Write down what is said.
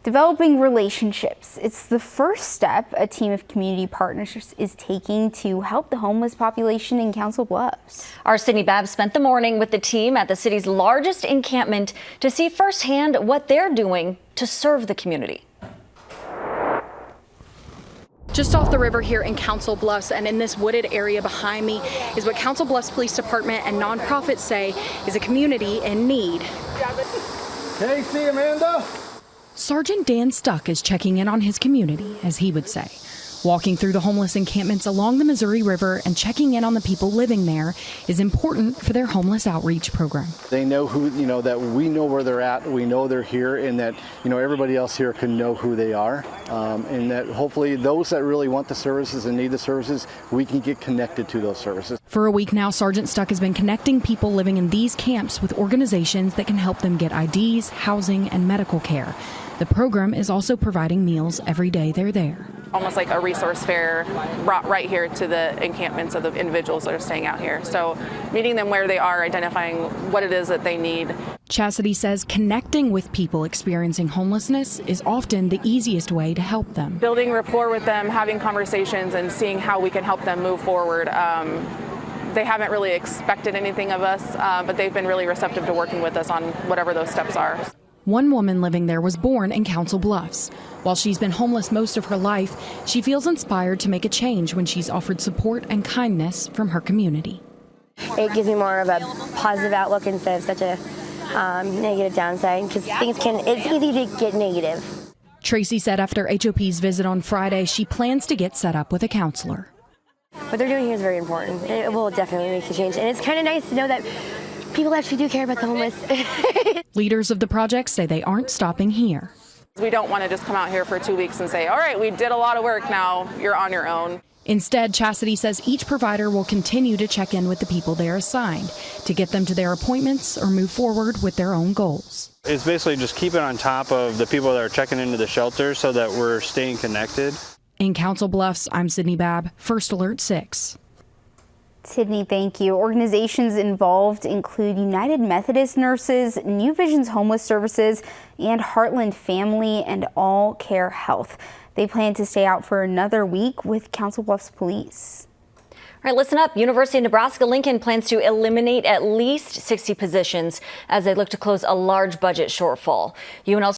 Developing relationships. It's the first step a team of community partners is taking to help the homeless population in Council Bluffs. Our Sydney Babb spent the morning with the team at the city's largest encampment to see firsthand what they're doing to serve the community. Just off the river here in Council Bluffs, and in this wooded area behind me is what Council Bluffs Police Department and nonprofits say is a community in need. Casey, Amanda. Sergeant Dan Stuck is checking in on his community, as he would say. Walking through the homeless encampments along the Missouri River and checking in on the people living there is important for their homeless outreach program. They know who, that we know where they're at, we know they're here, and that, everybody else here can know who they are. And that hopefully those that really want the services and need the services, we can get connected to those services. For a week now, Sergeant Stuck has been connecting people living in these camps with organizations that can help them get IDs, housing, and medical care. The program is also providing meals every day they're there. Almost like a resource fair brought right here to the encampments of the individuals that are staying out here. So meeting them where they are, identifying what it is that they need. Chastity says connecting with people experiencing homelessness is often the easiest way to help them. Building rapport with them, having conversations, and seeing how we can help them move forward. They haven't really expected anything of us, but they've been really receptive to working with us on whatever those steps are. One woman living there was born in Council Bluffs. While she's been homeless most of her life, she feels inspired to make a change when she's offered support and kindness from her community. It gives me more of a positive outlook instead of such a negative downside, because it's easy to get negative. Tracy said after HOP's visit on Friday, she plans to get set up with a counselor. What they're doing here is very important. It will definitely make a change, and it's kind of nice to know that people actually do care about the homeless. Leaders of the project say they aren't stopping here. We don't want to just come out here for 2 weeks and say, all right, we did a lot of work, now you're on your own. Instead, Chastity says each provider will continue to check in with the people they're assigned to get them to their appointments or move forward with their own goals. It's basically just keeping on top of the people that are checking into the shelter so that we're staying connected. In Council Bluffs, I'm Sydney Babb, First Alert 6. Sydney, thank you. Organizations involved include United Methodist Nurses, New Vision's Homeless Services, and Heartland Family and All Care Health. They plan to stay out for another week with Council Bluffs Police. All right, listen up. University of Nebraska-Lincoln plans to eliminate at least 60 positions as they look to close a large budget shortfall. UNL